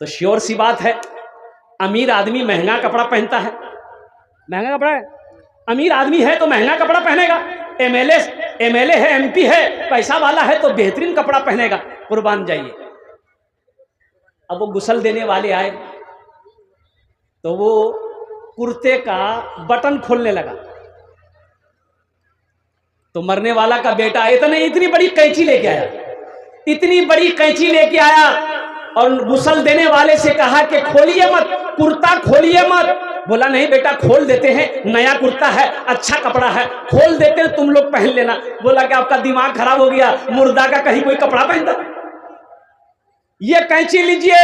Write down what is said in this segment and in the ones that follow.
तो sure see बात है, अमीर आदमी महंगा कपड़ा पहनता है, महंगा कपड़ा है, अमीर आदमी है तो महंगा कपड़ा पहनेगा। एमएलए है, एमपी है, पैसा वाला है तो बेहतरीन कपड़ा पहनेगा। कुर्बान जाइए। अब वो गुस्ल देने वाले आए तो वो कुर्ते का बटन खोलने लगा, तो मरने वाला का बेटा इतनी बड़ी कैंची लेके आया, इतनी बड़ी कैंची लेके आया और गुस्ल देने वाले से कहा कि खोलिए मत, कुर्ता खोलिए मत। बोला नहीं बेटा खोल देते हैं, नया कुर्ता है, अच्छा कपड़ा है, खोल देते हैं, तुम लोग पहन लेना। बोला कि आपका दिमाग खराब हो गया, मुर्दा का कहीं कोई कपड़ा पहनता? ये कैंची लीजिए,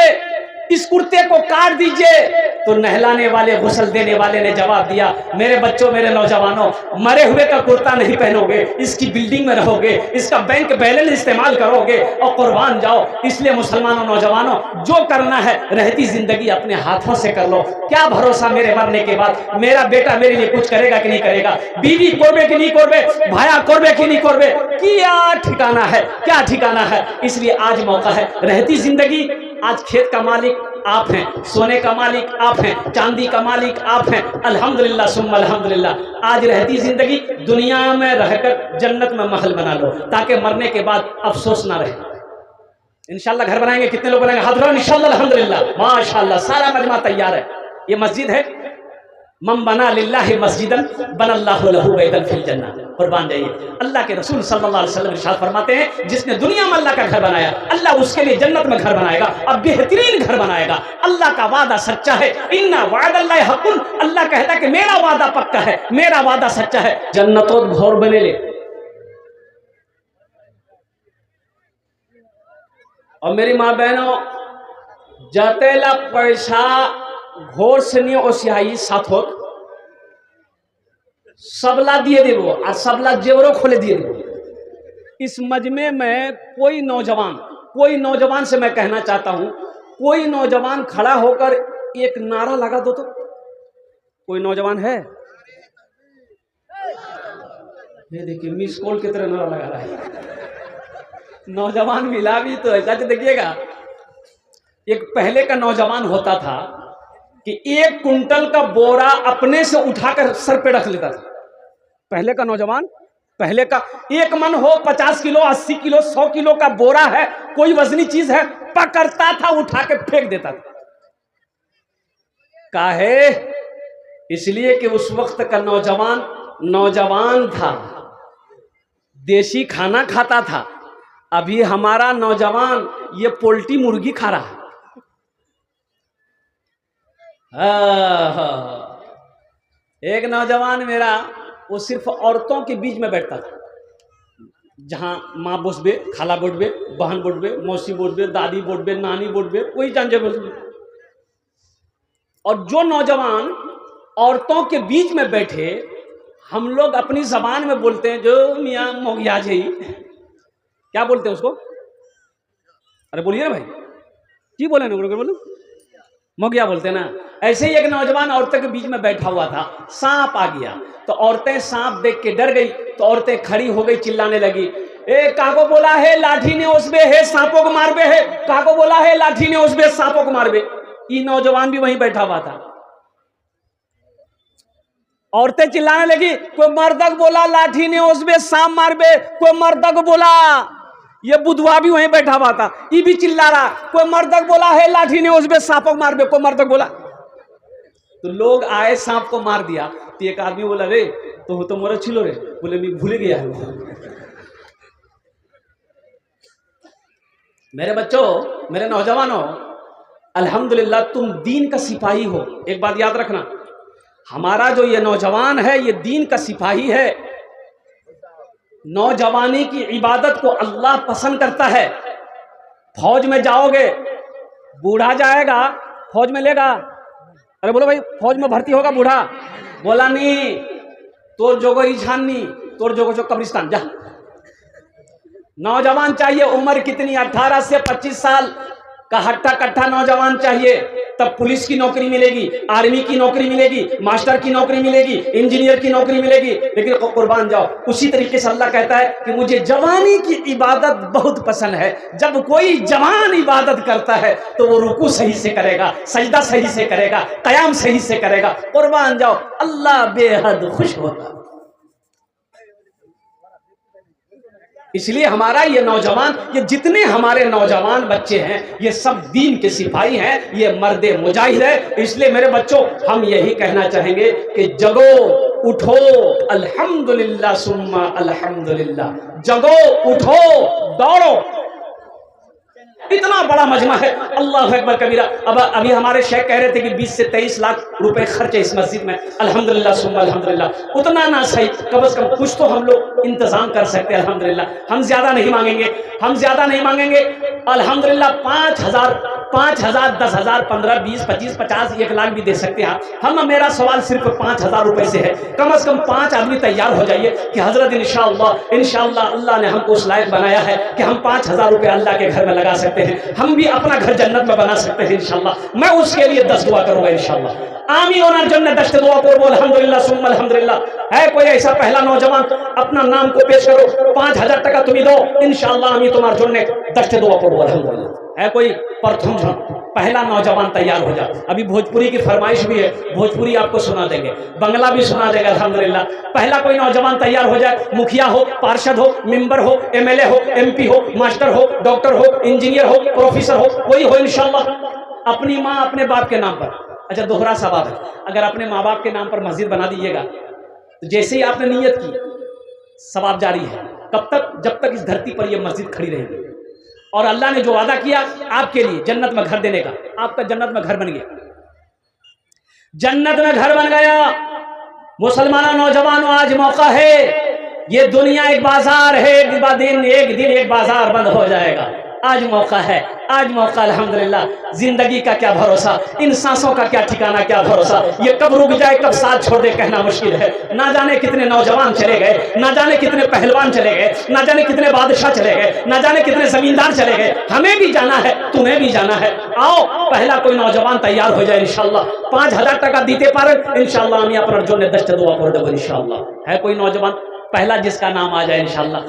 इस कुर्ते को काट दीजिए। तो नहलाने वाले, गुस्ल देने वाले ने जवाब दिया, मेरे बच्चों, मेरे नौजवानों, मरे हुए का कुर्ता नहीं पहनोगे, इसकी बिल्डिंग में रहोगे, इसका बैंक बैलेंस इस्तेमाल करोगे और कुर्बान जाओ। इसलिए मुसलमानों, नौजवानों, जो करना है रहती जिंदगी अपने हाथों से कर लो। क्या भरोसा मेरे मरने के बाद मेरा बेटा मेरे लिए कुछ करेगा कि नहीं करेगा, बीवी कोरबे कि नहीं कोरबे, भाया कोरबे कि नहीं कोरबे, क्या ठिकाना है, क्या ठिकाना है। इसलिए आज मौका है, रहती जिंदगी। आज खेत का मालिक आप हैं, सोने का मालिक आप हैं, चांदी का मालिक आप हैं। अल्हम्दुलिल्लाह सुम्मा अल्हम्दुलिल्लाह। आज रहती जिंदगी दुनिया में रहकर जन्नत में महल बना लो, ताकि मरने के बाद अफसोस ना रहे। इंशाल्लाह घर बनाएंगे, कितने लोग बनाएंगे? हाथ उठाओ। इंशाल्लाह अल्हम्दुलिल्लाह, माशाल्लाह, सारा मजमा तैयार है। ये मस्जिद है, मम बना लिल्लाहि मस्जिदन बनल्लाहु लहु बैतन फिल जन्नह। कुर्बान जाइए। अल्लाह के रसूल सल्लल्लाहु अलैहि वसल्लम इरशाद फरमाते हैं, जिसने दुनिया में अल्लाह का घर बनाया, अल्लाह उसके लिए जन्नत में घर बनाएगा, अब बेहतरीन घर बनाएगा। अल्लाह का वादा सच्चा है, इन्ना वादल्लाहि हक़्क़ुन। अल्लाह कहता है कि मेरा वादा पक्का है, मेरा वादा सच्चा है। जन्नतों घोर बने ले। और मेरी माँ बहनों, जतेला पैसा घोर से नहीं ओसियाई साथ हो, सबला दिए देवो और सबला जेवरों खोले दिए देवो। इस मजमे में कोई नौजवान से मैं कहना चाहता हूं, कोई नौजवान खड़ा होकर एक नारा लगा दो। तो कोई नौजवान है? ये देखिए मिस कॉल की तरह नारा लगा रहा है। नौजवान मिला भी तो ऐसा देखिएगा। एक पहले का नौजवान होता था कि 1 कुंटल का बोरा अपने से उठाकर सर पे रख लेता था। पहले का नौजवान, पहले का 1 मन हो, 50 किलो, 80 किलो, 100 किलो का बोरा है, कोई वजनी चीज है, पकड़ता था, उठा के फेंक देता था। काहे? इसलिए कि उस वक्त का नौजवान था, देसी खाना खाता था। अभी हमारा नौजवान ये पोल्ट्री मुर्गी खा रहा है। एक नौजवान मेरा, वो सिर्फ औरतों के बीच में बैठता था, जहां माँ बोसबे, खाला बोटबे, बहन बोटबे, मौसी बोटबे, दादी बोटबे, नानी बोटबे, वही जान बोलबे। और जो नौजवान औरतों के बीच में बैठे, हम लोग अपनी जबान में बोलते हैं, जो मियाँ मोगिया जी, क्या बोलते हैं उसको? अरे बोलिए ना भाई, की बोले ना, बोलो मोगिया बोलते हैं ना। ऐसे ही एक नौजवान औरतों के बीच में बैठा हुआ था, सांप आ गया तो औरतें सांप देख के डर गई, तो औरतें खड़ी हो गई, चिल्लाने लगी, ए काको बोला है लाठी ने उसबे है, सांपों को मारबे है, काको बोला है लाठी ने उसबे, सांपों को मारबे। ये नौजवान भी वहीं बैठा हुआ था। औरतें चिल्लाने लगी, कोई मर्दक बोला लाठी ने उसबे, सांप मारबे, कोई मर्दक बोला। ये बुधवा भी वहीं बैठा हुआ था, ये भी चिल्ला रहा, कोई मर्दक बोला है लाठी ने उसबे, सांपों को मारबे, कोई मर्दक बोला। तो लोग आए, सांप को मार दिया। तो एक आदमी बोला, रे तो मोरा छिलो रे, बोले मैं भूल गया है। मेरे बच्चों, मेरे नौजवानों, अल्हम्दुलिल्लाह तुम दीन का सिपाही हो। एक बात याद रखना, हमारा जो ये नौजवान है, ये दीन का सिपाही है। नौजवानी की इबादत को अल्लाह पसंद करता है। फौज में जाओगे, बूढ़ा जाएगा, फौज में लेगा। अरे बोलो भाई, फौज में भर्ती होगा बूढ़ा? बोला नहीं, तोर जोगो रिझान नहीं, तोर जोगो जो कब्रिस्तान जा। नौजवान चाहिए, उम्र कितनी? 18 से 25 साल का हट्टा कट्ठा नौजवान चाहिए, तब पुलिस की नौकरी मिलेगी, आर्मी की नौकरी मिलेगी, मास्टर की नौकरी मिलेगी, इंजीनियर की नौकरी मिलेगी, लेकिन कुर्बान जाओ। उसी तरीके से अल्लाह कहता है कि मुझे जवानी की इबादत बहुत पसंद है। जब कोई जवान इबादत करता है तो वो रुकू सही से करेगा, सजदा सही से करेगा, कयाम सही से करेगा। कुर्बान जाओ, अल्लाह बेहद खुश होता। इसलिए हमारा ये नौजवान, ये जितने हमारे नौजवान बच्चे हैं, ये सब दीन के सिपाही हैं, ये मर्दे मुजाहिद है। इसलिए मेरे बच्चों, हम यही कहना चाहेंगे कि जगो, उठो, अल्हम्दुलिल्लाह सुम्मा अल्हम्दुलिल्लाह, जगो, उठो, दौड़ो। इतना बड़ा मजमा है, अल्लाह अकबर कबीरा। अब अभी हमारे शेख कह रहे थे कि 20 से 23 लाख रुपए खर्च है इस मस्जिद में। अल्हम्दुलिल्लाह सुम्मा अल्हम्दुलिल्लाह, उतना ना सही, कम से कम कुछ तो हम लोग इंतजाम कर सकते हैं। अल्हम्दुलिल्लाह, हम ज्यादा नहीं मांगेंगे, हम ज्यादा नहीं मांगेंगे। अल्हम्दुलिल्लाह 5,000, 10,000, 15, 20, 25, 50, 1 लाख भी दे सकते हैं हम। मेरा सवाल सिर्फ 5,000 रुपए से है। कम से कम 5 आदमी तैयार हो जाइए कि हजरत इंशाअल्लाह अल्लाह ने हमको उस लायक बनाया है कि हम 5,000 रुपए अल्लाह के घर में लगा सकते हैं। हम भी अपना घर जन्नत में बना सकते हैं इंशाअल्लाह। मैं उसके लिए 10 दुआ करूंगा इंशाअल्लाह। आमी ओनार जन्नत 10 दुआ करो, अल्हम्दुलिल्लाह सुम्मा अल्हम्दुलिल्लाह। है कोई ऐसा पहला नौजवान, अपना नाम को पेश करो, 5,000 टका तुम्हें दो, इंशाअल्लाह आमी तुम्हार जन्नत 10 दुआ करो, अल्हम्दुलिल्लाह। है कोई प्रथम पहला नौजवान तैयार हो जा। अभी भोजपुरी की फरमाइश भी है, भोजपुरी आपको सुना देंगे, बंगला भी सुना देगा अल्हम्दुलिल्लाह। पहला कोई नौजवान तैयार हो जाए, मुखिया हो, पार्षद हो, मेंबर हो, एमएलए हो, एमपी हो, मास्टर हो, डॉक्टर हो, इंजीनियर हो, प्रोफेसर हो, कोई हो इंशाअल्लाह। अपनी माँ अपने बाप के नाम पर, अच्छा दोहरा सवाब है, अगर अपने माँ बाप के नाम पर मस्जिद बना दीजिएगा तो जैसे ही आपने नीयत की, सवाब जारी है। कब तक? जब तक इस धरती पर यह मस्जिद खड़ी रहेगी। और अल्लाह ने जो वादा किया आपके लिए जन्नत में घर देने का, आपका जन्नत में घर बन गया, जन्नत में घर बन गया। मुसलमानों, नौजवानों, आज मौका है। ये दुनिया एक बाजार है, एक दिन एक बाजार बंद हो जाएगा। आज मौका है, आज मौका अल्हम्दुलिल्लाह। जिंदगी का क्या भरोसा, इन सांसों का क्या ठिकाना, क्या भरोसा, ये कब रुक जाए, कब साथ छोड़ दे, कहना मुश्किल है। ना जाने कितने नौजवान चले गए, ना जाने कितने पहलवान चले गए, ना जाने कितने बादशाह चले गए, ना जाने कितने जमींदार चले गए। हमें भी जाना है, तुम्हें भी जाना है। आओ पहला कोई नौजवान तैयार हो जाए इंशाअल्लाह। 5,000 टका दीते पारे इंशाअल्लाह, আমি আপনার জন্য 10 दुआ कर देंगे इंशाअल्लाह। है कोई नौजवान पहला जिसका नाम आ जाए इंशाअल्लाह।